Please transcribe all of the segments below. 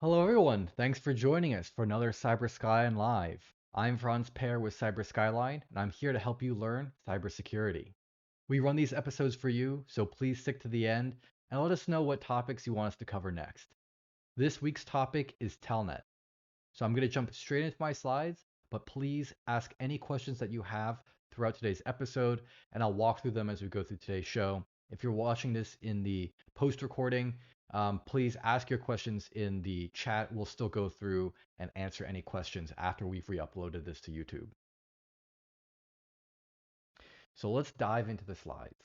Hello, everyone. Thanks for joining us for another Cyber Skyline Live. I'm Franz Payer with Cyber Skyline, and I'm here to help you learn cybersecurity. We run these episodes for you, so please stick to the end and let us know what topics you want us to cover next. This week's topic is Telnet. So I'm going to jump straight into my slides, but please ask any questions that you have throughout today's episode, and I'll walk through them as we go through today's show. If you're watching this in the post recording, please ask your questions in the chat. We'll still go through and answer any questions after we've re-uploaded this to YouTube. So let's dive into the slides.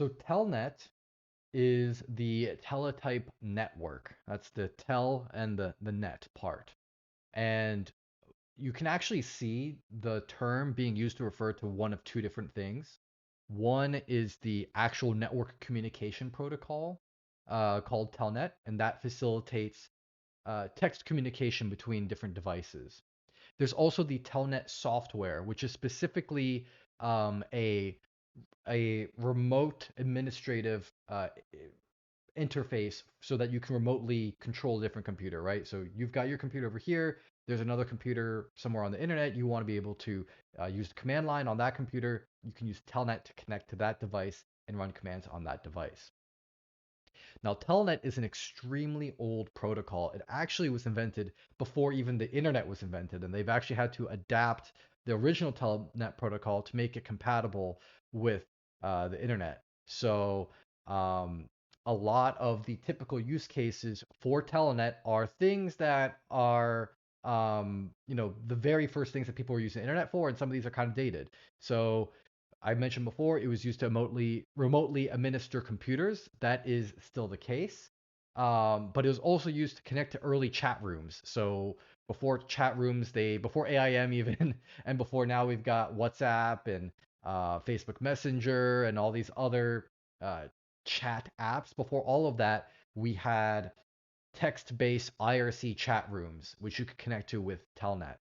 So Telnet is the teletype network. That's the tel and the net part. And you can actually see the term being used to refer to one of two different things. One is the actual network communication protocol called Telnet, and that facilitates text communication between different devices. There's also the Telnet software, which is specifically a remote administrative interface so that you can remotely control a different computer, right? So you've got your computer over here. There's another computer somewhere on the internet. You want to be able to use the command line on that computer. You can use Telnet to connect to that device and run commands on that device. Now, Telnet is an extremely old protocol. It actually was invented before even the internet was invented, and they've actually had to adapt the original Telnet protocol to make it compatible with the internet. So, a lot of the typical use cases for Telnet are things that are, the very first things that people were using the internet for, and some of these are kind of dated. So, I mentioned before, it was used to remotely administer computers. That is still the case. But it was also used to connect to early chat rooms. So before chat rooms, before AIM even, and before now we've got WhatsApp and Facebook Messenger and all these other uh, chat apps. Before all of that, we had text-based IRC chat rooms, which you could connect to with Telnet.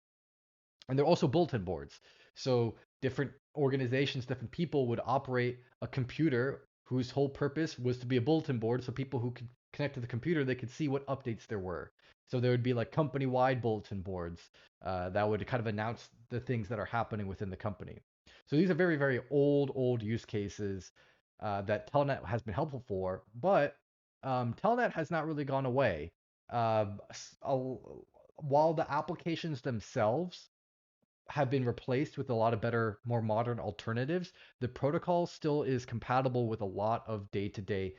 And they're also bulletin boards. So different organizations, different people would operate a computer whose whole purpose was to be a bulletin board, so people who could connect to the computer, they could see what updates there were. So there would be like company-wide bulletin boards that would kind of announce the things that are happening within the company. So these are very, very old use cases that Telnet has been helpful for, but Telnet has not really gone away. Uh, while the applications themselves have been replaced with a lot of better, more modern alternatives, the protocol still is compatible with a lot of day-to-day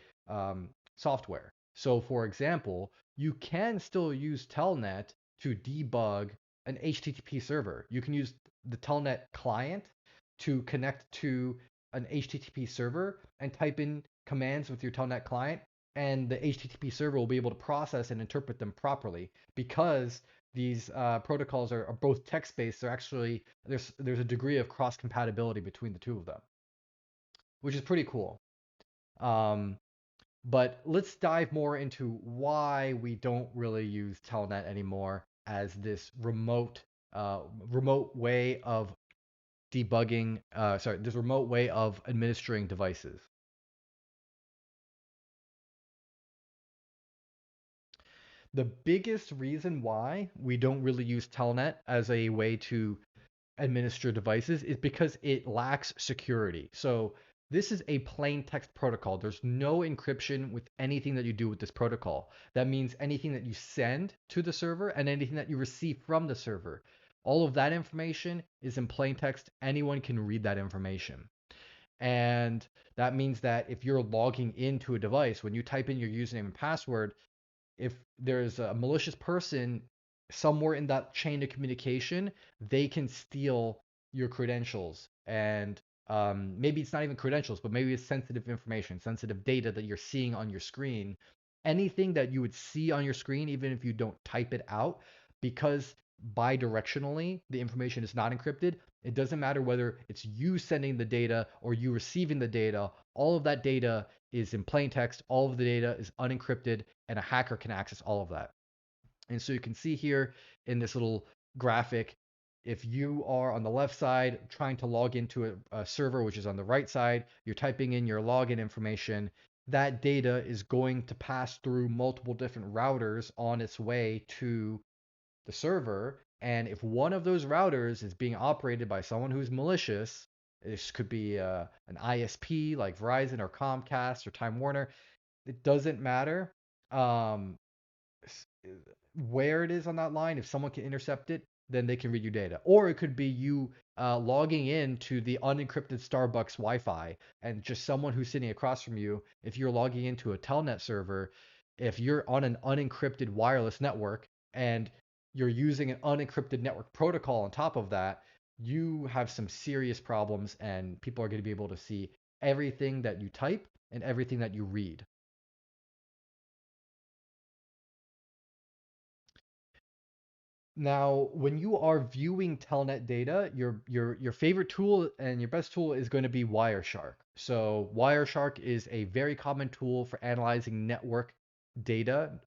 software. So, for example, you can still use Telnet to debug an HTTP server. You can use the Telnet client to connect to an HTTP server and type in commands with your Telnet client, and the HTTP server will be able to process and interpret them properly because these protocols are both text-based. They're actually there's a degree of cross compatibility between the two of them, which is pretty cool. Um, but let's dive more into why we don't really use Telnet anymore as this remote way of debugging. This remote way of administering devices. The biggest reason why we don't really use Telnet as a way to administer devices is because it lacks security. So this is a plain text protocol. There's no encryption with anything that you do with this protocol. That means anything that you send to the server and anything that you receive from the server. All of that information is in plain text. Anyone can read that information. And that means that if you're logging into a device, when you type in your username and password, if there's a malicious person somewhere in that chain of communication, they can steal your credentials. And maybe it's not even credentials, but maybe it's sensitive information, sensitive data that you're seeing on your screen. Anything that you would see on your screen, even if you don't type it out, because bidirectionally the information is not encrypted, it doesn't matter whether it's you sending the data or you receiving the data. All of that data is in plain text. All of the data is unencrypted, and a hacker can access all of that. And so you can see here in this little graphic, if you are on the left side trying to log into a server, which is on the right side, you're typing in your login information. that data is going to pass through multiple different routers on its way to the server. And if one of those routers is being operated by someone who's malicious, this could be an ISP like Verizon or Comcast or Time Warner, it doesn't matter. Um, where it is on that line, if someone can intercept it, then they can read your data. Or it could be you logging in to the unencrypted Starbucks Wi-Fi, and just someone who's sitting across from you, if you're logging into a Telnet server, if you're on an unencrypted wireless network and you're using an unencrypted network protocol on top of that, you have some serious problems, and people are going to be able to see everything that you type and everything that you read. Now, when you are viewing Telnet data, your favorite tool and your best tool is going to be Wireshark. So Wireshark is a very common tool for analyzing network data,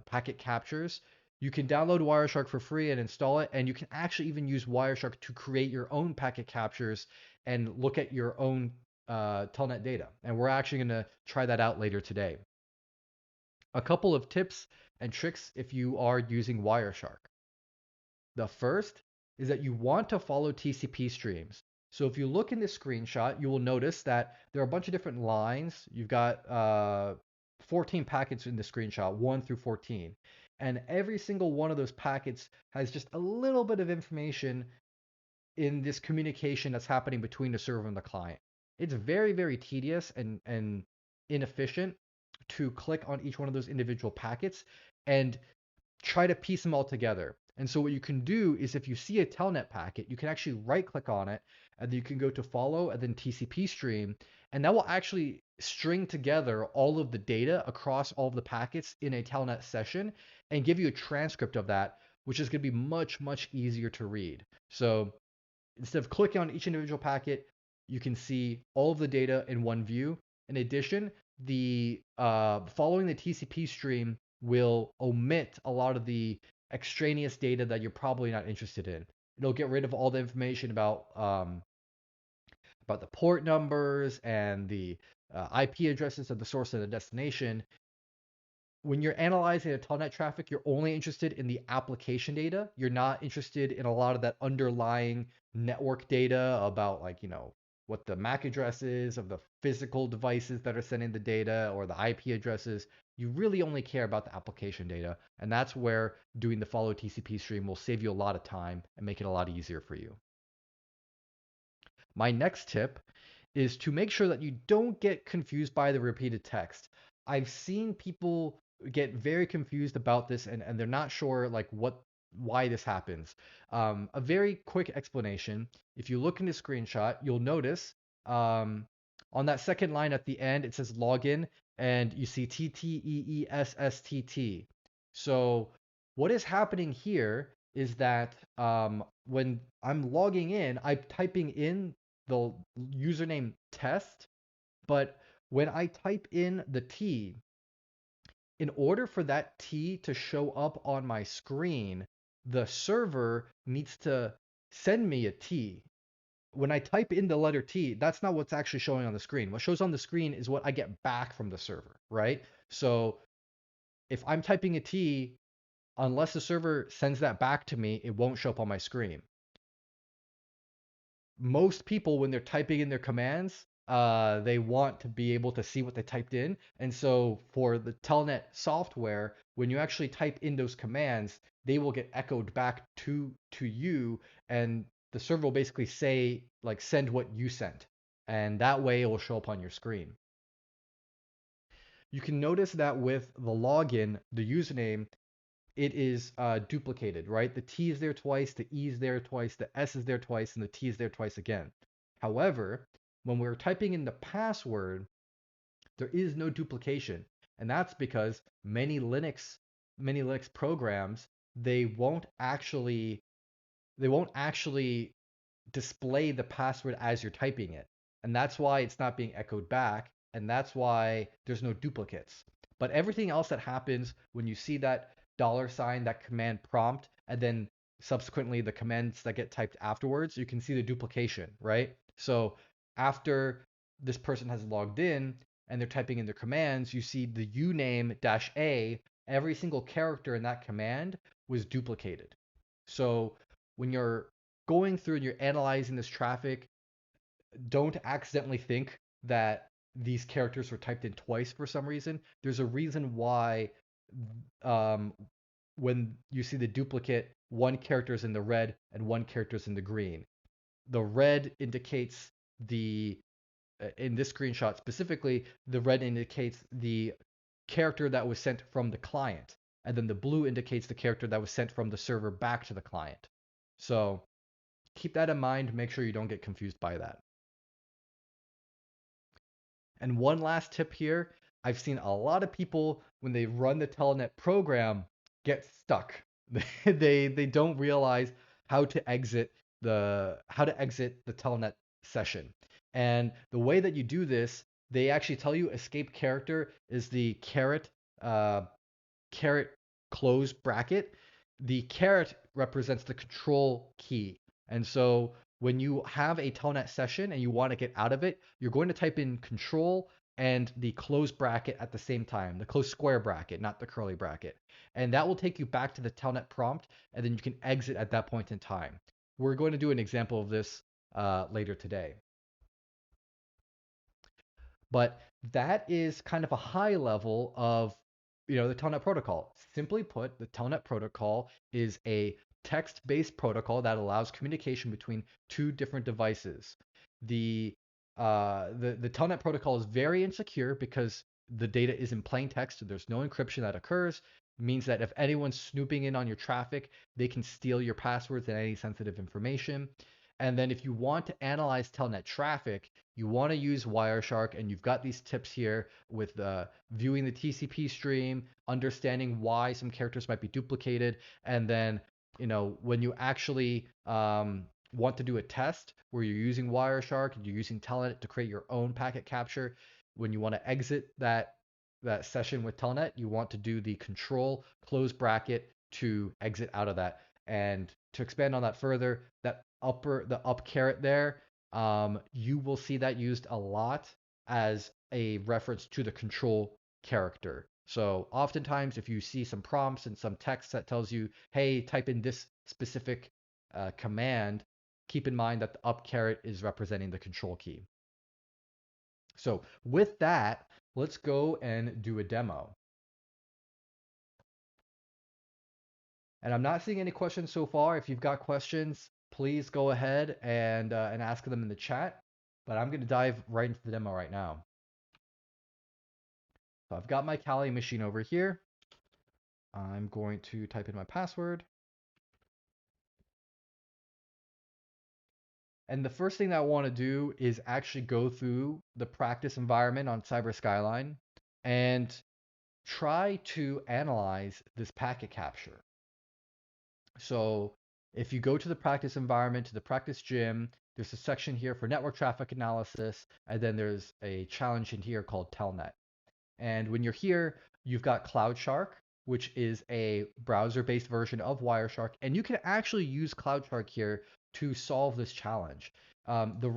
packet captures. You can download Wireshark for free and install it, and you can actually even use Wireshark to create your own packet captures and look at your own Telnet data. And we're actually going to try that out later today. A couple of tips and tricks if you are using Wireshark. The first is that you want to follow TCP streams. So if you look in this screenshot, you will notice that there are a bunch of different lines. You've got 14 packets in the screenshot, 1 through 14. And every single one of those packets has just a little bit of information in this communication that's happening between the server and the client. It's very, very tedious and inefficient to click on each one of those individual packets and try to piece them all together. And so what you can do is if you see a Telnet packet, you can actually right click on it and then you can go to follow and then TCP stream. And that will actually string together all of the data across all of the packets in a Telnet session and give you a transcript of that, which is going to be much, much easier to read. So instead of clicking on each individual packet, you can see all of the data in one view. In addition, the following the TCP stream will omit a lot of the extraneous data that you're probably not interested in. It'll get rid of all the information about the port numbers and the IP addresses of the source and the destination. When you're analyzing a telnet traffic, you're only interested in the application data. You're not interested in a lot of that underlying network data about, like, what the MAC address is of the physical devices that are sending the data or the IP addresses. You really only care about the application data. And that's where doing the follow TCP stream will save you a lot of time and make it a lot easier for you. My next tip is to make sure that you don't get confused by the repeated text. I've seen people get very confused about this, and they're not sure like why this happens. A very quick explanation. If you look in the screenshot, you'll notice on that second line at the end, it says login, and you see TTEESSTT. So what is happening here is that when I'm logging in, I'm typing in the username test, but when I type in the T, in order for that T to show up on my screen, the server needs to send me a T. When I type in the letter T, that's not what's actually showing on the screen. What shows on the screen is what I get back from the server, right? So if I'm typing a T, unless the server sends that back to me, it won't show up on my screen. Most people, when they're typing in their commands, they want to be able to see what they typed in. And so for the Telnet software, when you actually type in those commands, they will get echoed back to you, and the server will basically say, like, send what you sent. And that way it will show up on your screen. You can notice that with the login, the username, it is duplicated, right? The T is there twice, the E is there twice, the S is there twice, and the T is there twice again. However, when we're typing in the password, there is no duplication. And that's because many Linux programs, they won't actually display the password as you're typing it. And that's why it's not being echoed back, and that's why there's no duplicates. But everything else that happens when you see that $sign, that command prompt, and then subsequently the commands that get typed afterwards, you can see the duplication, right? So after this person has logged in, and they're typing in their commands, you see the uname -a, every single character in that command was duplicated. So when you're going through and you're analyzing this traffic, don't accidentally think that these characters were typed in twice for some reason. There's a reason why um, when you see the duplicate, one character is in the red and one character is in the green. The red indicates in this screenshot specifically, the red indicates the character that was sent from the client, and then the blue indicates the character that was sent from the server back to the client. So keep that in mind. Make sure you don't get confused by that. And one last tip here, I've seen a lot of people when they run the Telnet program get stuck. They don't realize how to exit the Telnet session. And the way that you do this, they actually tell you escape character is the uh, caret close bracket. The caret represents the control key. And so when you have a Telnet session and you want to get out of it, you're going to type in control and the close bracket at the same time, the close square bracket, not the curly bracket. And that will take you back to the Telnet prompt, and then you can exit at that point in time. We're going to do an example of this later today. But that is kind of a high level of the Telnet protocol. Simply put, the Telnet protocol is a text-based protocol that allows communication between two different devices. The Telnet protocol is very insecure because the data is in plain text. So there's no encryption that occurs. It means that if anyone's snooping in on your traffic, they can steal your passwords and any sensitive information. And then if you want to analyze Telnet traffic, you want to use Wireshark, and you've got these tips here with viewing the TCP stream, understanding why some characters might be duplicated, and then when you actually want to do a test where you're using Wireshark and you're using Telnet to create your own packet capture, when you want to exit that session with Telnet, you want to do the control close bracket to exit out of that. And to expand on that further, the up caret there, you will see that used a lot as a reference to the control character. So oftentimes, if you see some prompts and some text that tells you, hey, type in this specific command, keep in mind that the up caret is representing the control key. So with that, let's go and do a demo. And I'm not seeing any questions so far. If you've got questions, please go ahead and ask them in the chat. But I'm going to dive right into the demo right now. So I've got my Kali machine over here. I'm going to type in my password. And the first thing that I want to do is actually go through the practice environment on Cyber Skyline and try to analyze this packet capture. So if you go to the practice environment, to the practice gym, there's a section here for network traffic analysis, and then there's a challenge in here called Telnet. And when you're here, you've got CloudShark, which is a browser-based version of Wireshark, and you can actually use CloudShark here to solve this challenge. The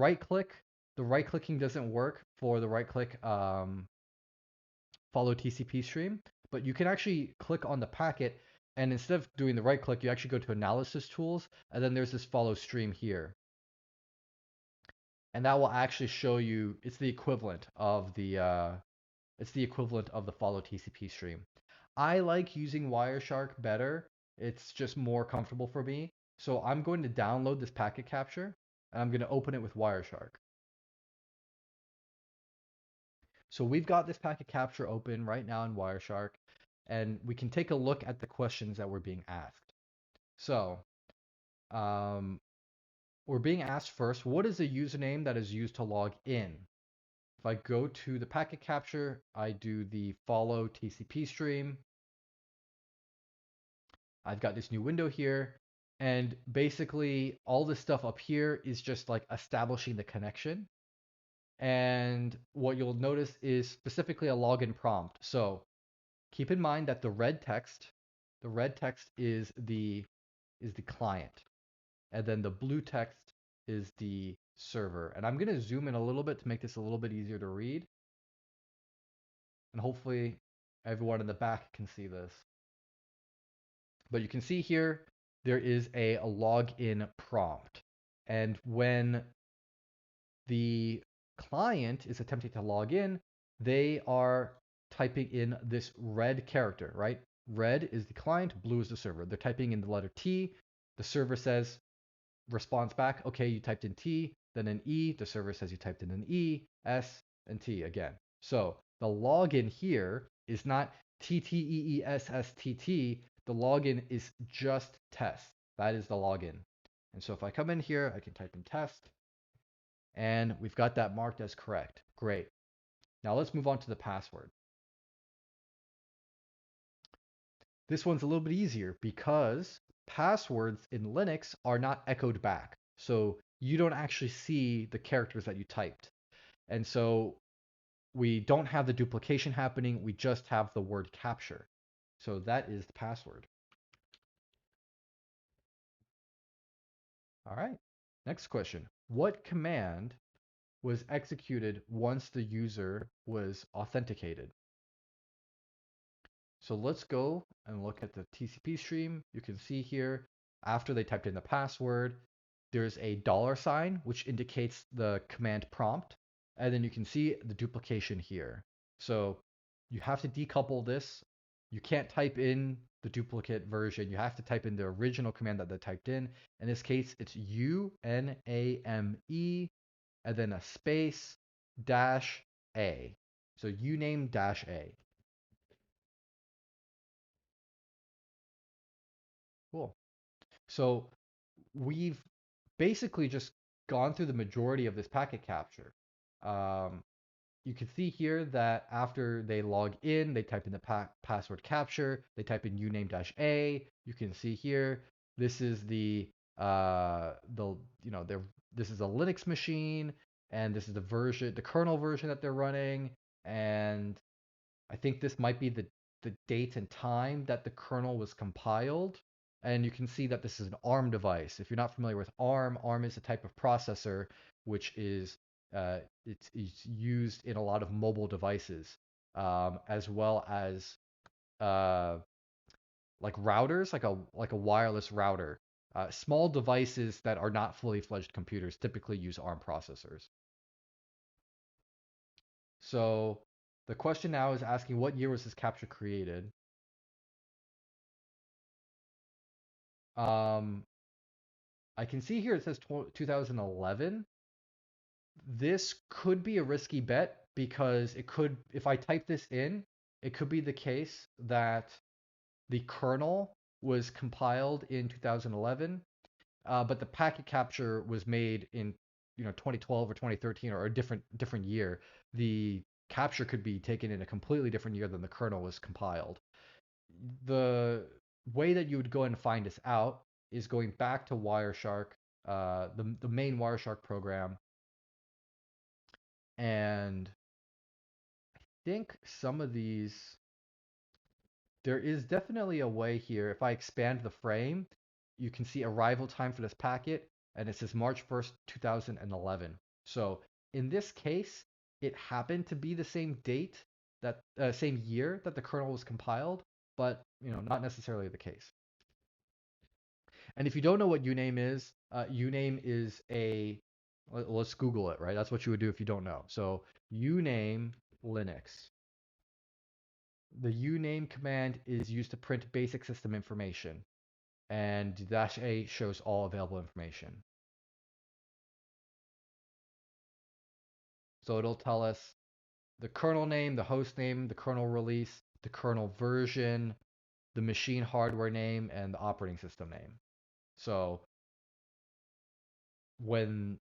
right-clicking doesn't work for the right-click follow TCP stream, but you can actually click on the packet, and instead of doing the right click, you actually go to analysis tools, and then there's this follow stream here. And that will actually show you it's the equivalent of the follow TCP stream. I like using Wireshark better. It's just more comfortable for me. So I'm going to download this packet capture, and I'm going to open it with Wireshark. So we've got this packet capture open right now in Wireshark, and we can take a look at the questions that we're being asked. So we're being asked first, what is the username that is used to log in? If I go to the packet capture, I do the follow TCP stream. I've got this new window here, and basically all this stuff up here is just like establishing the connection. And what you'll notice is specifically a login prompt. So keep in mind that the red text is the client, and then the blue text is the server. And I'm going to zoom in a little bit to make this a little bit easier to read. and hopefully everyone in the back can see this. But you can see here, there is a login prompt. And when the client is attempting to log in, they are typing in this red character, right? Red is the client, blue is the server. They're typing in the letter T. The server says, responds back, okay, you typed in T, then an E. The server says you typed in an E, S, and T again. So the login here is not TTEESSTT. The login is just test. That is the login. And so if I come in here, I can type in test, and we've got that marked as correct. Great. Now let's move on to the password. This one's a little bit easier because passwords in Linux are not echoed back. So you don't actually see the characters that you typed. And so we don't have the duplication happening. We just have the word capture. So that is the password. All right. Next question. What command was executed once the user was authenticated? So let's go and look at the TCP stream. You can see here, after they typed in the password, there's a $sign, which indicates the command prompt. And then you can see the duplication here. So you have to decouple this. You can't type in the duplicate version. You have to type in the original command that they typed in. In this case, it's UNAME and then a space dash A. So uname dash A. Cool. So we've basically just gone through the majority of this packet capture. Um, you can see here that after they log in, they type in the password capture, they type in uname-a. You can see here, this is this is a Linux machine, and this is the version, the kernel version that they're running, and I think this might be the date and time that the kernel was compiled. And you can see that this is an ARM device. If you're not familiar with ARM, ARM is a type of processor which is it's used in a lot of mobile devices, as well as uh, like routers, like a wireless router. Small devices that are not fully fledged computers typically use ARM processors. So the question now is asking, what year was this capture created? Um, I can see here it says 2011. This could be a risky bet because it could, if I type this in, it could be the case that the kernel was compiled in 2011, but the packet capture was made in 2012 or 2013 or a different year. The capture could be taken in a completely different year than the kernel was compiled. The way that you would go and find this out is going back to Wireshark, the main Wireshark program, and I think some of these, there is definitely a way here. If I expand the frame, you can see arrival time for this packet, and it says March 1st, 2011. So in this case, it happened to be the same date, that same year that the kernel was compiled, but not necessarily the case. And if you don't know what uname is, uname is let's Google it, right? That's what you would do if you don't know. So uname Linux. The uname command is used to print basic system information, and -a shows all available information. So it'll tell us the kernel name, the host name, the kernel release, the kernel version, the machine hardware name, and the operating system name. So when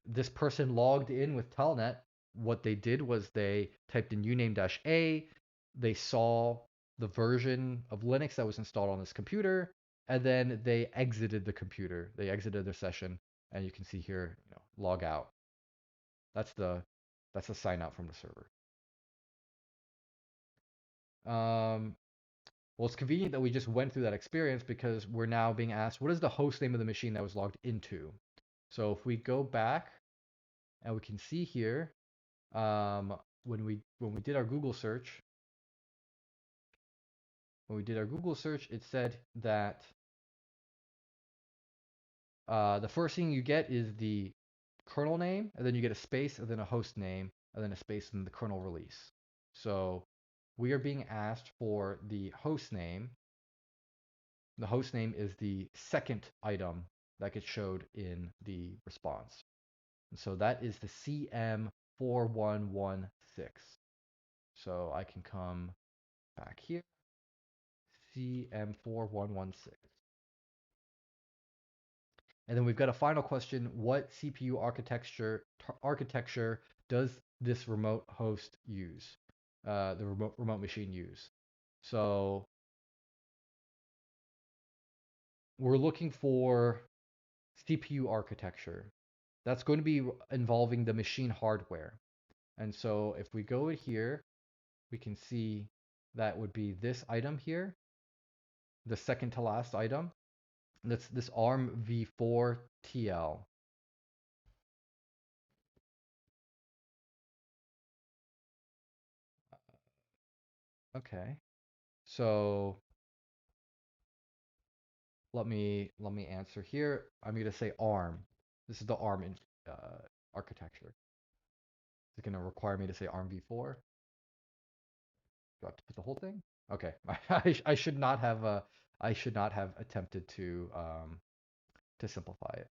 this person logged in with Telnet, what they did was they typed in uname-a, they saw the version of Linux that was installed on this computer, and then they exited the computer. They exited their session, and you can see here, log out. That's the sign out from the server. Well, it's convenient that we just went through that experience because we're now being asked, what is the host name of the machine that was logged into? So if we go back and we can see here, when we did our Google search, it said that the first thing you get is the kernel name, and then you get a space, and then a host name, and then a space, and the kernel release. So we are being asked for the host name. The host name is the second item that gets showed in the response. And so that is the CM4116. So I can come back here, CM4116. And then we've got a final question. What CPU architecture does this remote host use? The remote machine use? So we're looking for CPU architecture. That's going to be involving the machine hardware. And so if we go here, we can see that would be this item here, the second to last item. That's this ARM v4 TL. Okay. So let me answer here. I'm going to say ARM. This is the ARM architecture. Is it going to require me to say ARM v4? Do I have to put the whole thing? Okay. I should not have attempted to simplify it.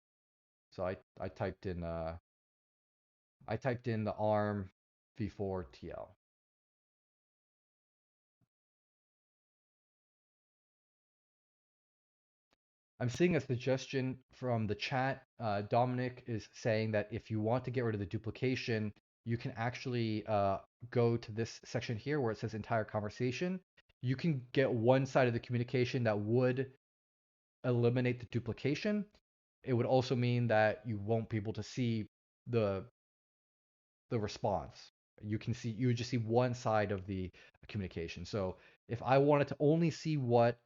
So I typed in the ARM v4 TL. I'm seeing a suggestion from the chat. Dominic is saying that if you want to get rid of the duplication, you can actually go to this section here where it says entire conversation. You can get one side of the communication that would eliminate the duplication. It would also mean that you won't be able to see the response. You would just see one side of the communication. So if I wanted to only see what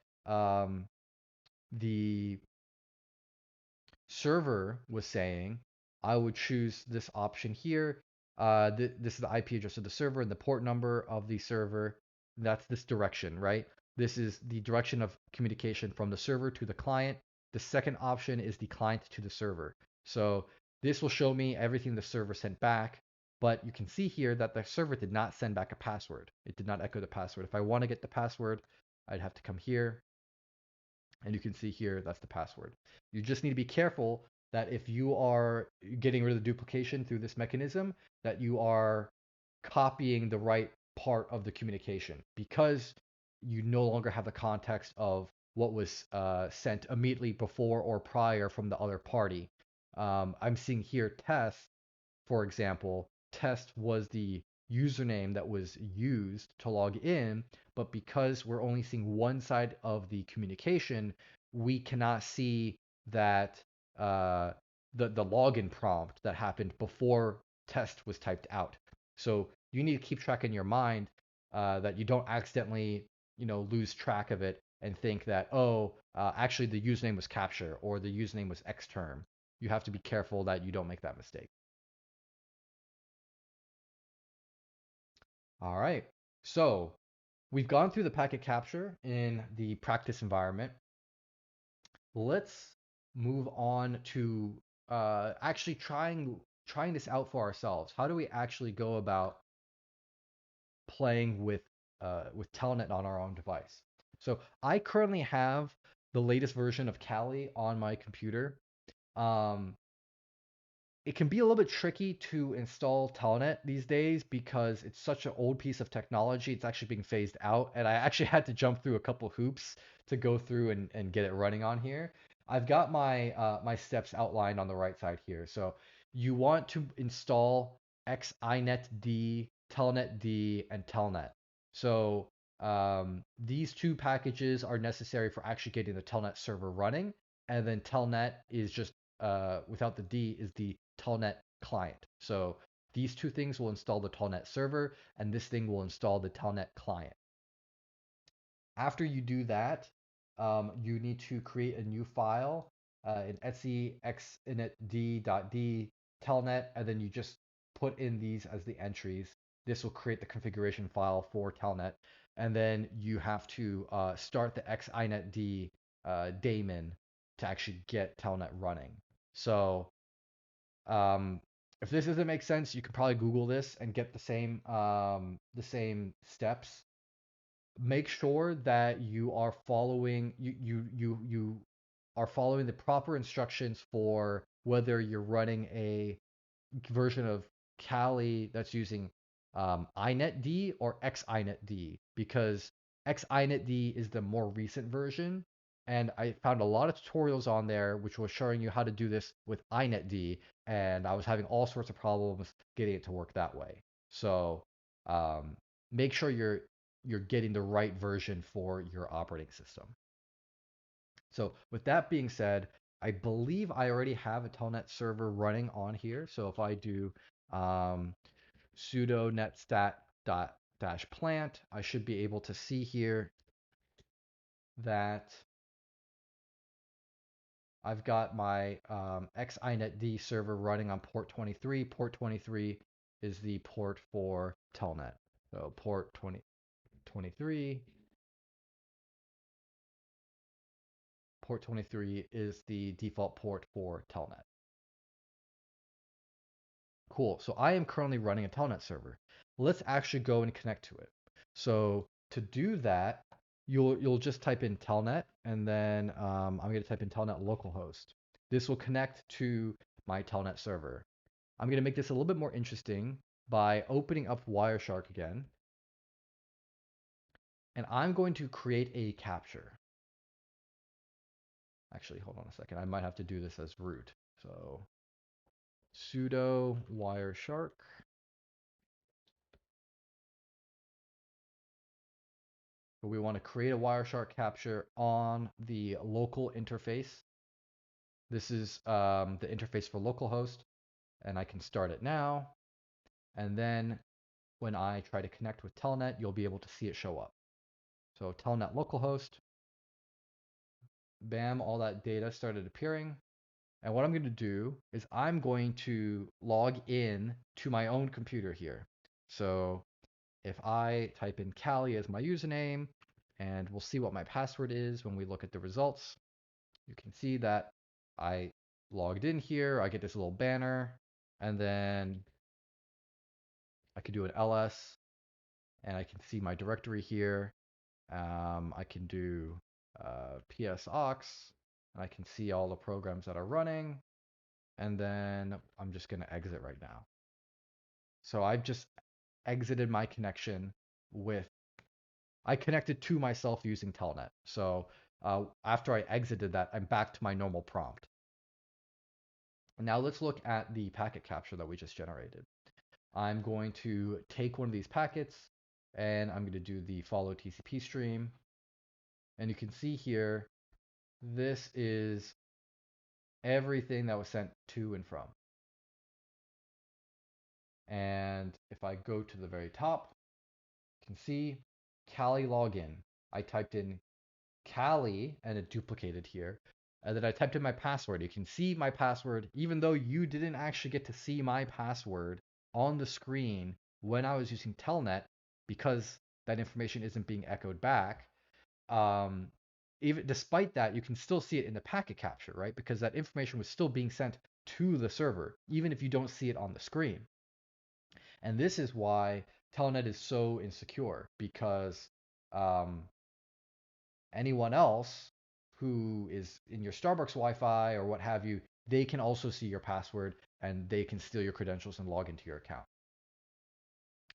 the server was saying, I would choose this option here. This is the IP address of the server and the port number of the server. That's this direction, right? This is the direction of communication from the server to the client. The second option is the client to the server. So this will show me everything the server sent back, but you can see here that the server did not send back a password. It did not echo the password. If I want to get the password, I'd have to come here, and you can see here, that's the password. You just need to be careful that if you are getting rid of the duplication through this mechanism, that you are copying the right part of the communication, because you no longer have the context of what was sent immediately before or prior from the other party. I'm seeing here test, for example. Test was the username that was used to log in, but because we're only seeing one side of the communication, we cannot see that the login prompt that happened before test was typed out. So you need to keep track in your mind that you don't accidentally, lose track of it and think that, actually the username was capture or the username was xterm. You have to be careful that you don't make that mistake. All right. So we've gone through the packet capture in the practice environment. Let's move on to actually trying this out for ourselves. How do we actually go about playing with Telnet on our own device? So I currently have the latest version of Kali on my computer. Um, it can be a little bit tricky to install Telnet these days because it's such an old piece of technology. It's actually being phased out, and I actually had to jump through a couple hoops to go through and get it running on here. I've got my steps outlined on the right side here. So you want to install XINetD, TelnetD, and Telnet. So these two packages are necessary for actually getting the Telnet server running, and then Telnet is just without the D is the Telnet client. So these two things will install the Telnet server, and this thing will install the Telnet client. After you do that, you need to create a new file in etc xinetd.d telnet, and then you just put in these as the entries. This will create the configuration file for Telnet, and then you have to start the xinetd daemon to actually get Telnet running. So if this doesn't make sense, you can probably Google this and get the same steps. Make sure that you are following the proper instructions for whether you're running a version of Kali that's using inetd or xinetd, because xinetd is the more recent version, and I found a lot of tutorials on there which was showing you how to do this with inetd, and I was having all sorts of problems getting it to work that way. So make sure you're getting the right version for your operating system. So with that being said, I believe I already have a Telnet server running on here. So if I do um, sudo netstat dot dash plant, I should be able to see here that I've got my xinetd server running on port 23. Port 23 is the port for Telnet. So port 23, port 23 is the default port for Telnet. Cool. So I am currently running a Telnet server. Let's actually go and connect to it. So to do that, you'll just type in Telnet, and then I'm going to type in Telnet localhost. This will connect to my Telnet server. I'm going to make this a little bit more interesting by opening up Wireshark again, and I'm going to create a capture. Actually, hold on a second. I might have to do this as root. So sudo Wireshark. But we want to create a Wireshark capture on the local interface. This is the interface for localhost, and I can start it now. And then when I try to connect with Telnet, you'll be able to see it show up. So Telnet localhost, bam, all that data started appearing. And what I'm going to do is I'm going to log in to my own computer here. So if I type in Kali as my username, and we'll see what my password is when we look at the results, you can see that I logged in here. I get this little banner, and then I can do an ls, and I can see my directory here. I can do psaux, and I can see all the programs that are running, and then I'm just going to exit right now. So I've just exited my connection with, I connected to myself using Telnet. So after I exited that, I'm back to my normal prompt. Now let's look at the packet capture that we just generated. I'm going to take one of these packets, and I'm going to do the follow TCP stream. And you can see here, this is everything that was sent to and from. And if I go to the very top, you can see Kali login. I typed in Kali and it duplicated here. And then I typed in my password. You can see my password, even though you didn't actually get to see my password on the screen when I was using Telnet, because that information isn't being echoed back. Even despite that, you can still see it in the packet capture, right? Because that information was still being sent to the server, even if you don't see it on the screen. And this is why Telnet is so insecure, because anyone else who is in your Starbucks Wi-Fi or what have you, they can also see your password and they can steal your credentials and log into your account.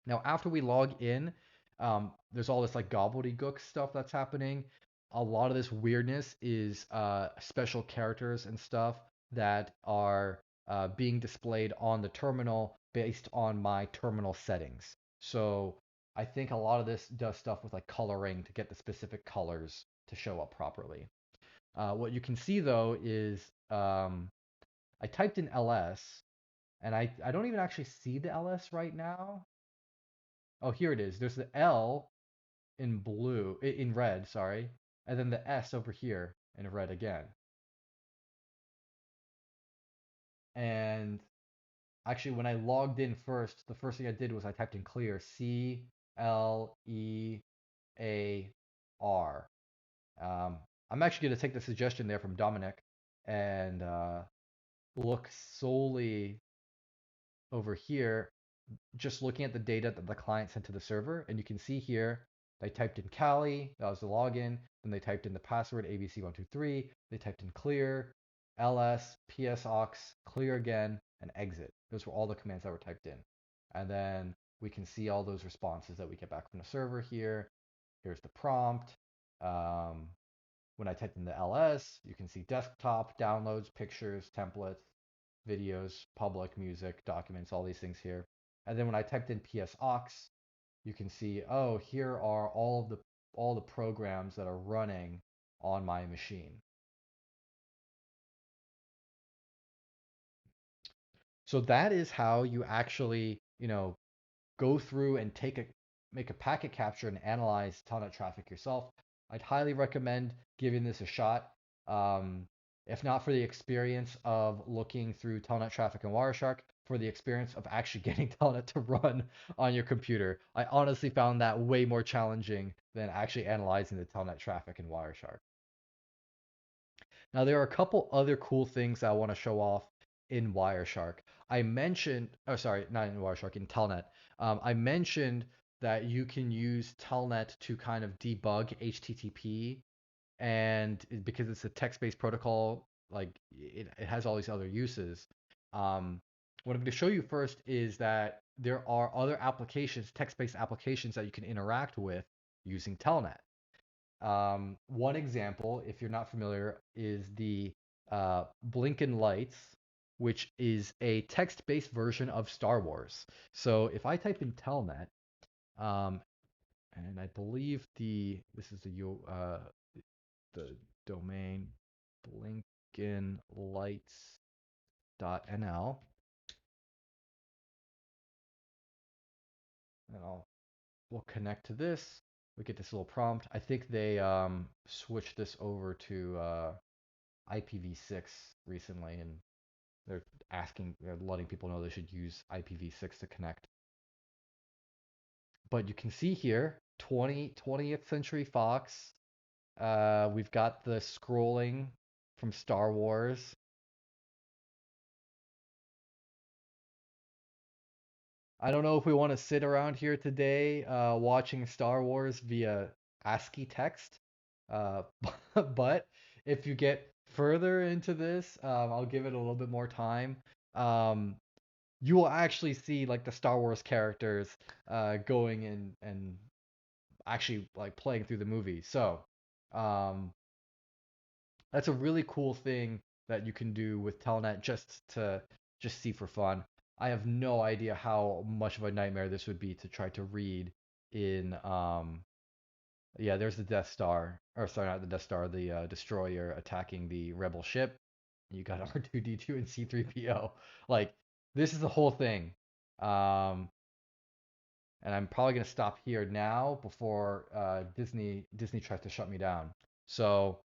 Now, after we log in, there's all this like gobbledygook stuff that's happening. A lot of this weirdness is special characters and stuff that are being displayed on the terminal based on my terminal settings. So I think a lot of this does stuff with like coloring to get the specific colors to show up properly. What you can see though is I typed in ls, and I don't even actually see the ls right now. Oh, here it is. There's the L in blue, in red, sorry, and then the S over here in red again. And actually, when I logged in first, the first thing I did was I typed in clear, Clear. I'm actually going to take the suggestion there from Dominic and look solely over here, just looking at the data that the client sent to the server. And you can see here, they typed in Kali, that was the login. Then they typed in the password ABC123. They typed in clear, ls, psox, clear again, and exit. Those were all the commands that were typed in. And then we can see all those responses that we get back from the server here. Here's the prompt. Um, when I typed in the ls, you can see desktop, downloads, pictures, templates, videos, public, music, documents, all these things here. And then when I typed in psox, you can see, oh, here are all the programs that are running on my machine. So that is how you actually, go through and make a packet capture and analyze Telnet traffic yourself. I'd highly recommend giving this a shot. Um, if not for the experience of looking through Telnet traffic and Wireshark, for the experience of actually getting Telnet to run on your computer. I honestly found that way more challenging than actually analyzing the Telnet traffic in Wireshark. Now, there are a couple other cool things I want to show off in Wireshark. I mentioned, oh, sorry, not in Wireshark, in Telnet. I mentioned that you can use Telnet to kind of debug HTTP, and because it's a text-based protocol, like it has all these other uses. What I'm going to show you first is that there are other applications, text-based applications that you can interact with using Telnet. One example, if you're not familiar, is the Blinken Lights, which is a text-based version of Star Wars. So if I type in Telnet, um, and I believe this is the domain blinkenlights.nl, and we'll connect to this. We get this little prompt. I think they switched this over to IPv6 recently, and they're letting people know they should use IPv6 to connect. But you can see here, 20th Century Fox. We've got the scrolling from Star Wars. I don't know if we want to sit around here today watching Star Wars via ASCII text, uh, but if you get further into this, I'll give it a little bit more time. Um, you will actually see like the Star Wars characters going and actually like playing through the movie. So um, that's a really cool thing that you can do with Telnet just see for fun. I have no idea how much of a nightmare this would be to try to read in yeah, there's the Death Star, or sorry, not the Death Star, the destroyer attacking the rebel ship. You got R2D2 and C3PO. Like this is the whole thing. Um, and I'm probably gonna stop here now before Disney tries to shut me down. So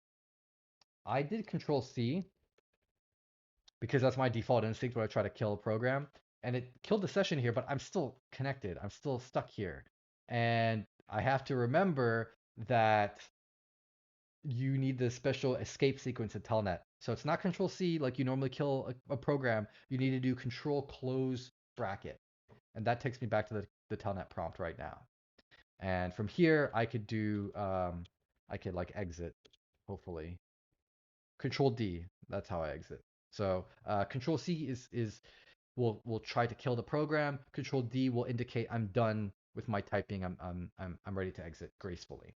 I did Control C because that's my default instinct when I try to kill a program, and it killed the session here, but I'm still connected. I'm still stuck here, and I have to remember that you need the special escape sequence in Telnet. So it's not Control C like you normally kill a program. You need to do Control close bracket, and that takes me back to the Telnet prompt right now. And from here, I could do, I could like exit, hopefully. Control D, that's how I exit. So Control C is will try to kill the program. Control D will indicate I'm done with my typing. I'm ready to exit gracefully.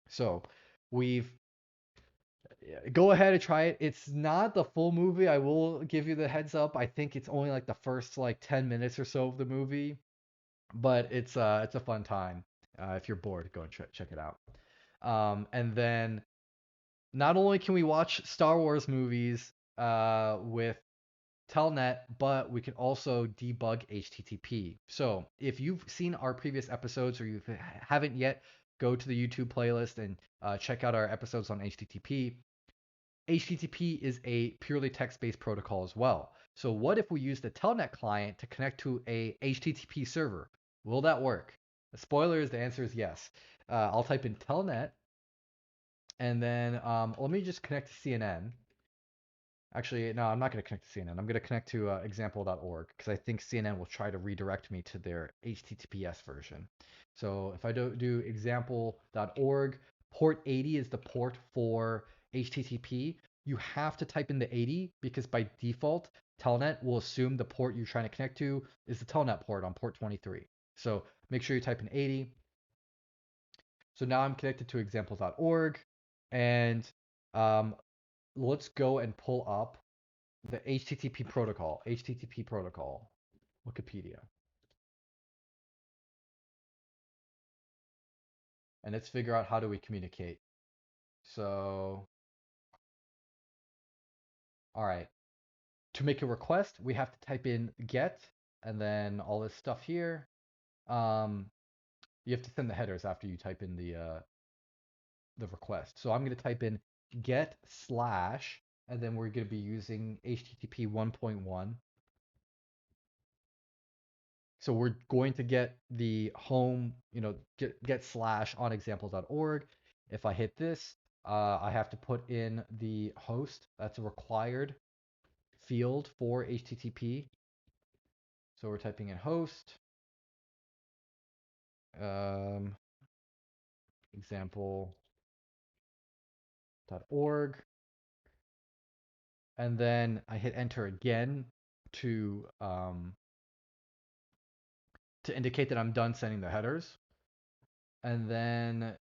So we've go ahead and try it. It's not the full movie. I will give you the heads up. I think it's only like the first like 10 minutes or so of the movie, but it's a fun time. If you're bored, go and check it out. And then not only can we watch Star Wars movies with Telnet, but we can also debug HTTP. So if you've seen our previous episodes or you haven't yet, go to the YouTube playlist and check out our episodes on HTTP. HTTP is a purely text-based protocol as well. So what if we use the Telnet client to connect to a HTTP server? Will that work? The spoiler is the answer is yes. I'll type in Telnet, and then let me just connect to CNN. Actually, no, I'm not going to connect to CNN. I'm going to connect to example.org because I think CNN will try to redirect me to their HTTPS version. So if I do example.org, port 80 is the port for HTTP. You have to type in the 80 because by default, Telnet will assume the port you're trying to connect to is the Telnet port on port 23. So make sure you type in 80. So now I'm connected to example.org, and um, let's go and pull up the HTTP protocol, Wikipedia. And let's figure out how do we communicate. So, all right. To make a request, we have to type in get and then all this stuff here. Um, you have to send the headers after you type in the request. So I'm going to type in get slash, and then we're going to be using HTTP 1.1. So we're going to get the home, get slash on example.org. If I hit this, I have to put in the host. That's a required field for HTTP. So we're typing in host, example.org, and then I hit enter again to indicate that I'm done sending the headers. And then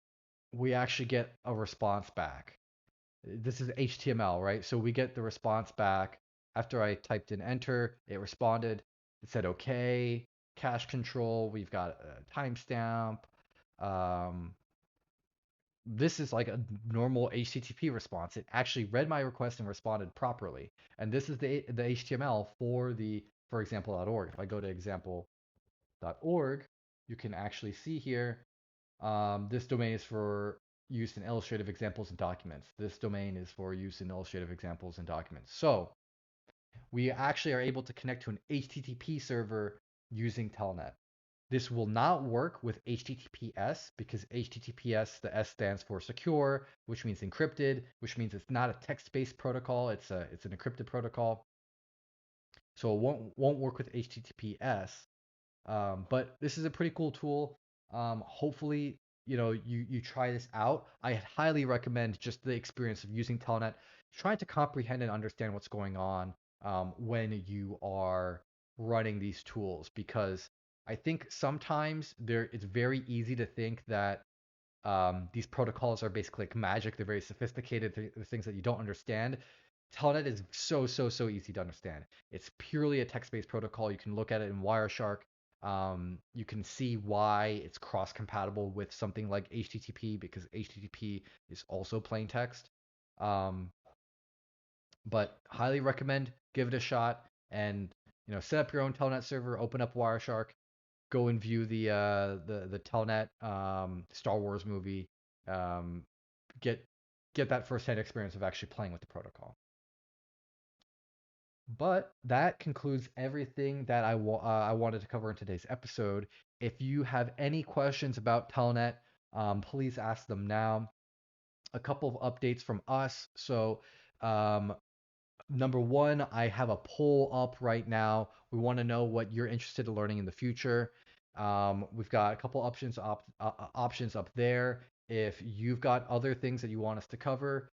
we actually get a response back. This is HTML, right? So we get the response back after I typed in enter. It responded. It said okay, cache control. We've got a timestamp. This is like a normal HTTP response. It actually read my request and responded properly. And this is the HTML for example.org. If I go to example.org, you can actually see here this domain is for use in illustrative examples and documents. This domain is for use in illustrative examples and documents. So we actually are able to connect to an HTTP server using Telnet. This will not work with HTTPS because HTTPS, the S stands for secure, which means encrypted, which means it's not a text-based protocol. It's an encrypted protocol. So it won't work with HTTPS. But this is a pretty cool tool. Hopefully, you try this out. I highly recommend just the experience of using Telnet, trying to comprehend and understand what's going on when you are running these tools, because I think sometimes it's very easy to think that these protocols are basically like magic. They're very sophisticated. They're things that you don't understand. Telnet is so easy to understand. It's purely a text-based protocol. You can look at it in Wireshark. You can see why it's cross-compatible with something like HTTP because HTTP is also plain text. But highly recommend, give it a shot, and set up your own Telnet server, open up Wireshark, go and view the Telnet Star Wars movie. Get that first-hand experience of actually playing with the protocol. But that concludes everything that I wanted to cover in today's episode. If you have any questions about Telnet, please ask them now. A couple of updates from us. So, number one, I have a poll up right now. We want to know what you're interested in learning in the future. We've got a couple options up there. If you've got other things that you want us to cover,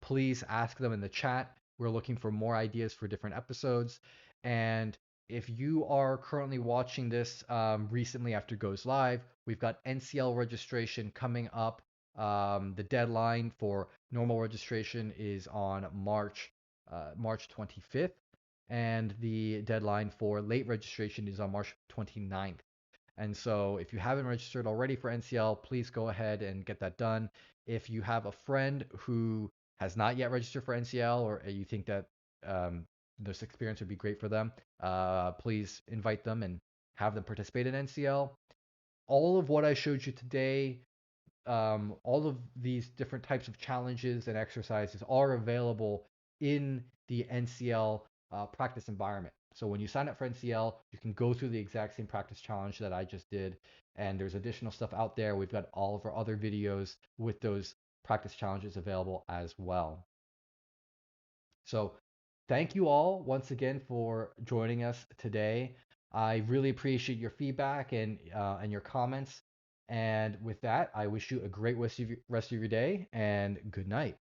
please ask them in the chat. We're looking for more ideas for different episodes. And if you are currently watching this recently after it goes live, we've got NCL registration coming up. The deadline for normal registration is on March 25th, and the deadline for late registration is on March 29th. And so if you haven't registered already for NCL, please go ahead and get that done. If you have a friend who has not yet registered for NCL, or you think that this experience would be great for them, please invite them and have them participate in NCL. All of what I showed you today all of these different types of challenges and exercises are available in the NCL practice environment. So when you sign up for NCL, you can go through the exact same practice challenge that I just did. And there's additional stuff out there. We've got all of our other videos with those practice challenges available as well. So thank you all once again for joining us today. I really appreciate your feedback and your comments. And with that, I wish you a great rest of your day and good night.